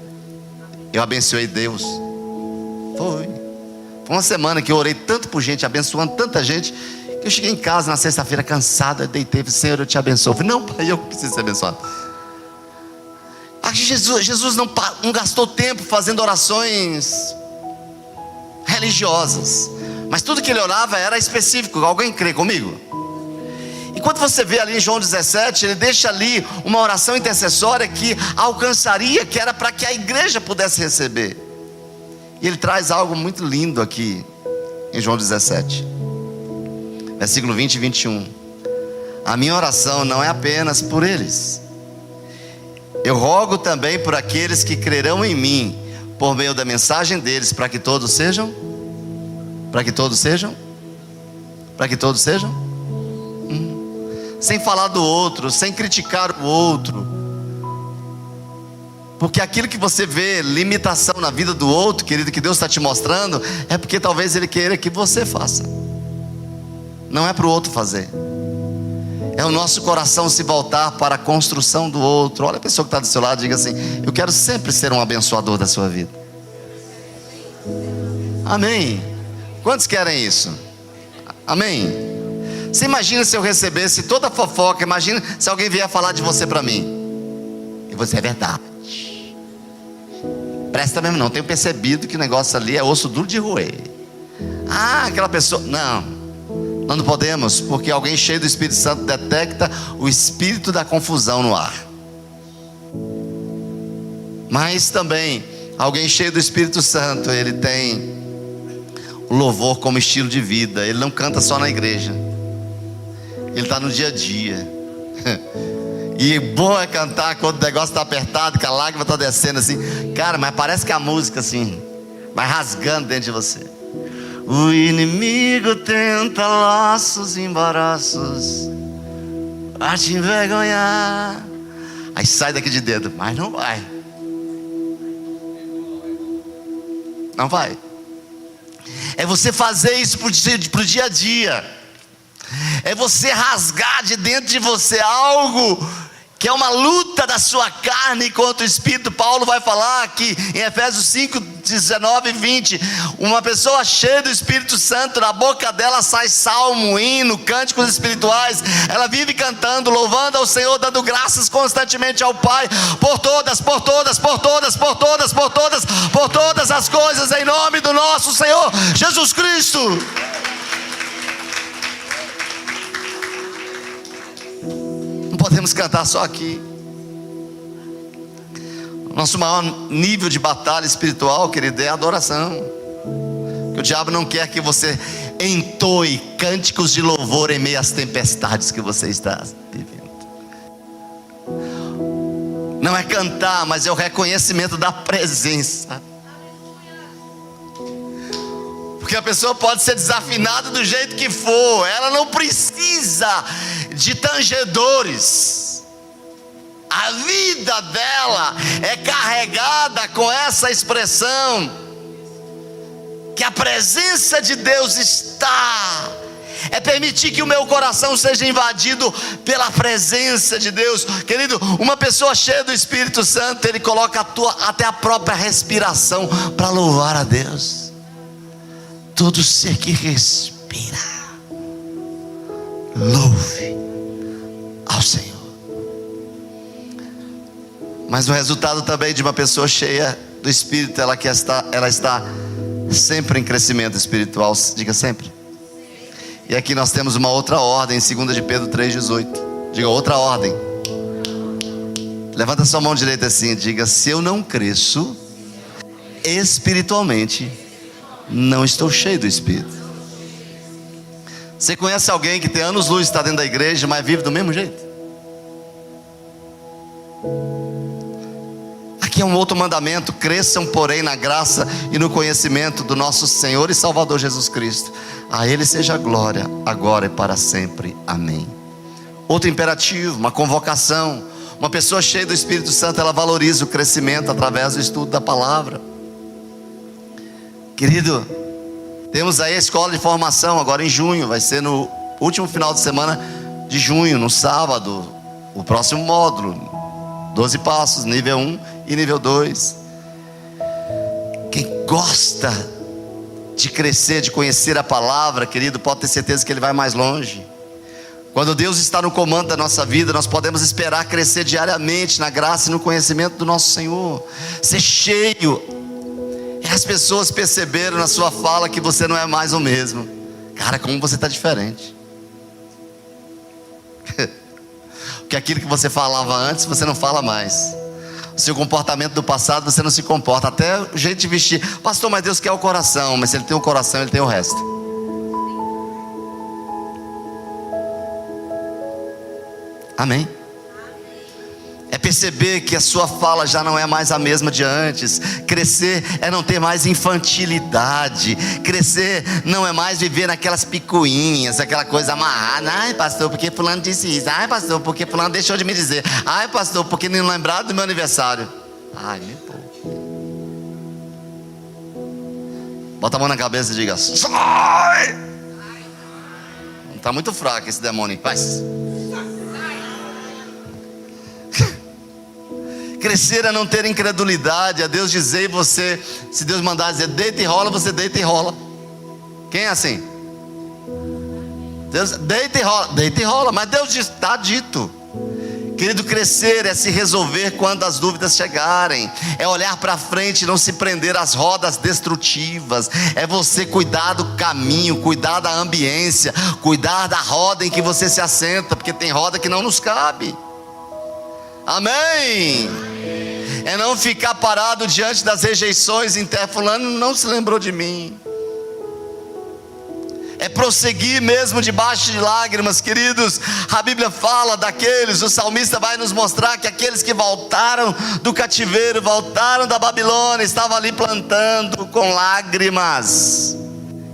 eu abençoei Deus. Foi uma semana que eu orei tanto por gente, abençoando tanta gente, que eu cheguei em casa na sexta-feira cansado, eu deitei, falei, Senhor, eu te abençoo. Eu falei, não, pai, eu preciso ser abençoado. Jesus não gastou tempo fazendo orações religiosas, mas tudo que ele orava era específico. Alguém crê comigo? E quando você vê ali em João 17, ele deixa ali uma oração intercessória que alcançaria, que era para que a igreja pudesse receber. E ele traz algo muito lindo aqui em João 17, versículo 20 e 21. A minha oração não é apenas por eles, eu rogo também por aqueles que crerão em mim, por meio da mensagem deles, para que todos sejam, sem falar do outro, sem criticar o outro, porque aquilo que você vê, limitação na vida do outro, querido, que Deus está te mostrando, é porque talvez Ele queira que você faça, não é para o outro fazer. É o nosso coração se voltar para a construção do outro. Olha a pessoa que está do seu lado e diga assim, eu quero sempre ser um abençoador da sua vida. Amém? Quantos querem isso? Amém? Você imagina se eu recebesse toda a fofoca, imagina se alguém vier falar de você para mim, e você, é verdade, presta mesmo não, tenho percebido que o negócio ali é osso duro de roer. Ah, aquela pessoa, não, nós não podemos, porque alguém cheio do Espírito Santo detecta o espírito da confusão no ar. Mas também, alguém cheio do Espírito Santo, ele tem o louvor como estilo de vida. Ele não canta só na igreja, ele está no dia a dia. E bom é cantar quando o negócio está apertado, que a lágrima está descendo assim. Cara, mas parece que a música assim vai rasgando dentro de você. O inimigo tenta laços e embaraços a te envergonhar. Aí sai daqui de dentro, mas não vai. Não vai. É você fazer isso pro dia a dia. É você rasgar de dentro de você algo que é uma luta da sua carne contra o Espírito. Paulo vai falar aqui em Efésios 5, 19 e 20, uma pessoa cheia do Espírito Santo, na boca dela sai salmo, hino, cânticos espirituais. Ela vive cantando, louvando ao Senhor, dando graças constantemente ao Pai, por todas as coisas, em nome do nosso Senhor Jesus Cristo. Não podemos cantar só aqui. Nosso maior nível de batalha espiritual, querido, é a adoração. Que o diabo não quer que você entoe cânticos de louvor em meio às tempestades que você está vivendo. Não é cantar, mas é o reconhecimento da presença. Porque a pessoa pode ser desafinada do jeito que for, ela não precisa de tangedores. A vida dela é carregada com essa expressão, que a presença de Deus está. É permitir que o meu coração seja invadido pela presença de Deus. Querido, uma pessoa cheia do Espírito Santo, ele coloca até a própria respiração para louvar a Deus. Todo ser que respira, louve ao Senhor. Mas o resultado também de uma pessoa cheia do Espírito, ela está sempre em crescimento espiritual. Diga sempre. E aqui nós temos uma outra ordem, em 2 de Pedro 3,18. Diga, outra ordem. Levanta sua mão direita assim, diga: se eu não cresço espiritualmente, não estou cheio do Espírito. Você conhece alguém que tem anos-luz, está dentro da igreja, mas vive do mesmo jeito? Aqui é um outro mandamento: cresçam, porém, na graça e no conhecimento do nosso Senhor e Salvador Jesus Cristo. A Ele seja a glória, agora e para sempre. Amém. Outro imperativo, uma convocação. Uma pessoa cheia do Espírito Santo, ela valoriza o crescimento através do estudo da palavra. Querido, temos aí a escola de formação agora em junho. Vai ser no último final de semana de junho, no sábado, o próximo módulo, 12 passos, nível 1 e nível 2. Quem gosta de crescer, de conhecer a palavra, querido, pode ter certeza que ele vai mais longe. Quando Deus está no comando da nossa vida, nós podemos esperar crescer diariamente na graça e no conhecimento do nosso Senhor. Ser cheio. E as pessoas perceberam na sua fala que você não é mais o mesmo. Cara, como você está diferente. Porque aquilo que você falava antes, você não fala mais. O seu comportamento do passado, você não se comporta. Até o jeito de vestir. Pastor, mas Deus quer o coração. Mas se Ele tem o coração, Ele tem o resto. Amém? É perceber que a sua fala já não é mais a mesma de antes. Crescer é não ter mais infantilidade. Crescer não é mais viver naquelas picuinhas, aquela coisa amarrada. Ai, pastor, porque fulano disse isso. Ai, pastor, porque fulano deixou de me dizer. Ai, pastor, porque não lembraram do meu aniversário. Ai, me poupe. Bota a mão na cabeça e diga: sai! Está muito fraco esse demônio. Faz. Crescer é não ter incredulidade, a Deus dizer e você, se Deus mandar dizer deita e rola, você deita e rola. Quem é assim? Deus deita e rola, mas Deus diz, está dito. Querido, crescer é se resolver quando as dúvidas chegarem, é olhar para frente e não se prender às rodas destrutivas, é você cuidar do caminho, cuidar da ambiência, cuidar da roda em que você se assenta, porque tem roda que não nos cabe. Amém? É não ficar parado diante das rejeições, fulano não se lembrou de mim. É prosseguir mesmo debaixo de lágrimas, queridos. A Bíblia fala daqueles, o salmista vai nos mostrar que aqueles que voltaram do cativeiro, voltaram da Babilônia, estavam ali plantando com lágrimas.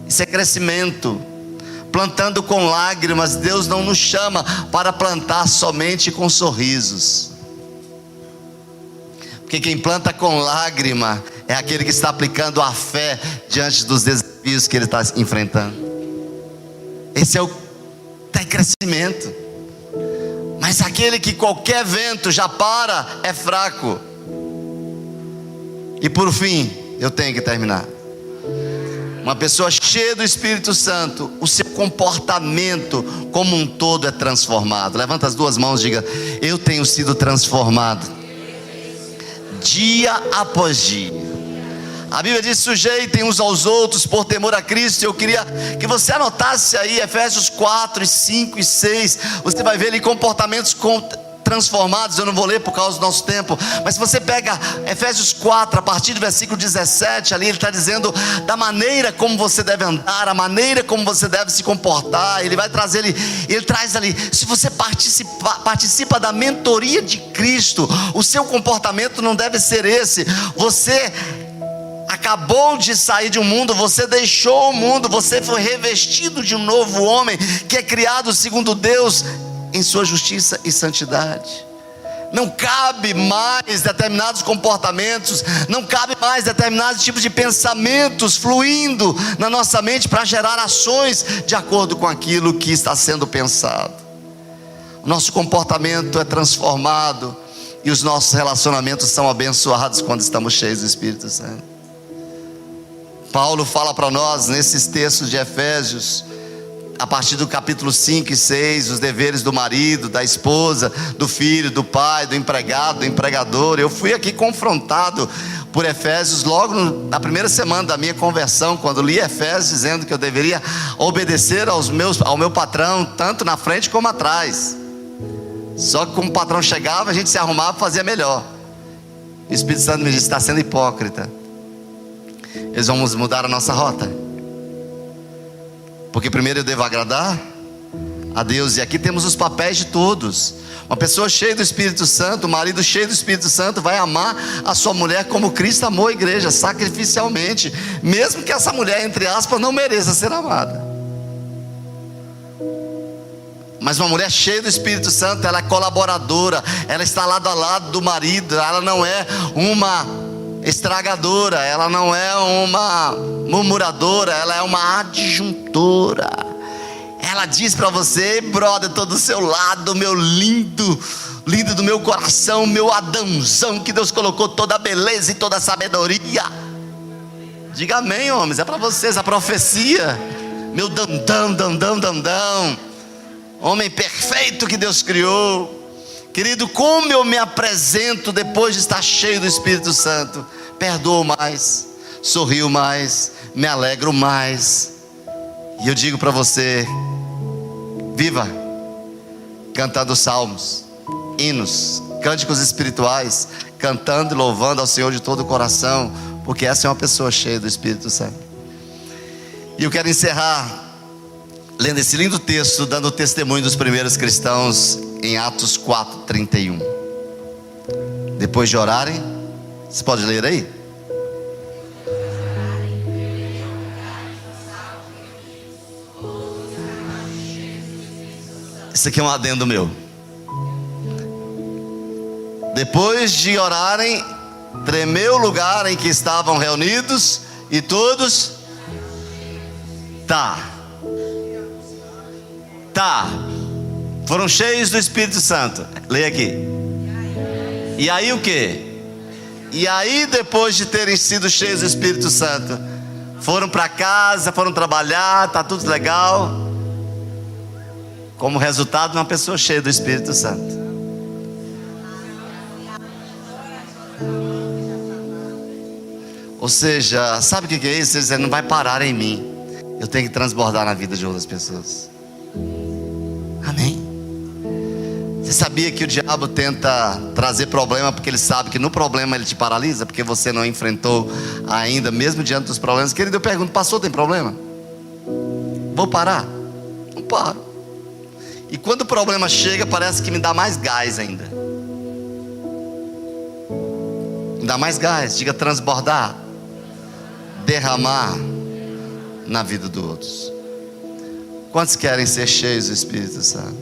Isso é crescimento. Plantando com lágrimas. Deus não nos chama para plantar somente com sorrisos. Porque quem planta com lágrima é aquele que está aplicando a fé diante dos desafios que ele está enfrentando. Esse é o tem crescimento. Mas aquele que qualquer vento já para é fraco. E por fim, Eu tenho que terminar. Uma pessoa cheia do Espírito Santo, o seu comportamento como um todo é transformado. Levanta as duas mãos e diga: eu tenho sido transformado dia após dia. A Bíblia diz: sujeitem uns aos outros por temor a Cristo. Eu queria que você anotasse aí Efésios 4, 5 e 6. Você vai ver ali comportamentos transformados. Eu não vou ler por causa do nosso tempo, mas se você pega Efésios 4, a partir do versículo 17, ali ele está dizendo da maneira como você deve andar, a maneira como você deve se comportar. Ele vai trazer, ele traz ali, se você participa da mentoria de Cristo, o seu comportamento não deve ser esse. Você acabou de sair de um mundo, você deixou o mundo, você foi revestido de um novo homem, que é criado segundo Deus, em sua justiça e santidade. Não cabe mais determinados comportamentos, não cabe mais determinados tipos de pensamentos fluindo na nossa mente para gerar ações de acordo com aquilo que está sendo pensado. O nosso comportamento é transformado e os nossos relacionamentos são abençoados quando estamos cheios do Espírito Santo. Paulo fala para nós nesses textos de Efésios, a partir do capítulo 5 e 6, os deveres do marido, da esposa, do filho, do pai, do empregado, do empregador. Eu fui aqui confrontado por Efésios logo na primeira semana da minha conversão, quando li Efésios dizendo que eu deveria obedecer ao meu patrão, tanto na frente como atrás. Só que como o patrão chegava, a gente se arrumava e fazia melhor. O Espírito Santo me disse: está sendo hipócrita. Eles vão mudar a nossa rota, porque primeiro eu devo agradar a Deus. E aqui temos os papéis de todos. Uma pessoa cheia do Espírito Santo, um marido cheio do Espírito Santo, vai amar a sua mulher como Cristo amou a igreja, sacrificialmente, mesmo que essa mulher, entre aspas, não mereça ser amada. Mas uma mulher cheia do Espírito Santo, ela é colaboradora, ela está lado a lado do marido, ela não é uma estragadora, ela não é uma murmuradora, ela é uma adjuntora. Ela diz para você: brother, estou do seu lado, meu lindo, lindo do meu coração, meu Adãozão, que Deus colocou toda a beleza e toda a sabedoria. Diga amém, homens, é para vocês a profecia. Meu dandão, homem perfeito que Deus criou. Querido, como eu me apresento depois de estar cheio do Espírito Santo? Perdoo mais, sorrio mais, me alegro mais. E eu digo para você: viva cantando salmos, hinos, cânticos espirituais, cantando e louvando ao Senhor de todo o coração, porque essa é uma pessoa cheia do Espírito Santo. E eu quero encerrar lendo esse lindo texto, dando o testemunho dos primeiros cristãos em Atos 4:31. Depois de orarem, você pode ler aí? Isso aqui é um adendo meu. Depois de orarem, tremeu o lugar em que estavam reunidos, e todos foram cheios do Espírito Santo. Leia aqui. E aí o que? E aí, depois de terem sido cheios do Espírito Santo, foram para casa, foram trabalhar, está tudo legal. Como resultado, uma pessoa cheia do Espírito Santo. Ou seja, sabe o que é isso? Ele não vai parar em mim, eu tenho que transbordar na vida de outras pessoas. Amém? Você sabia que o diabo tenta trazer problema, porque ele sabe que no problema ele te paralisa, porque você não enfrentou ainda, mesmo diante dos problemas. Querido, eu pergunto: passou, tem problema? Vou parar? Não paro. E quando o problema chega, parece que me dá mais gás ainda. Me dá mais gás. Diga: transbordar, derramar na vida dos outros. Quantos querem ser cheios do Espírito Santo?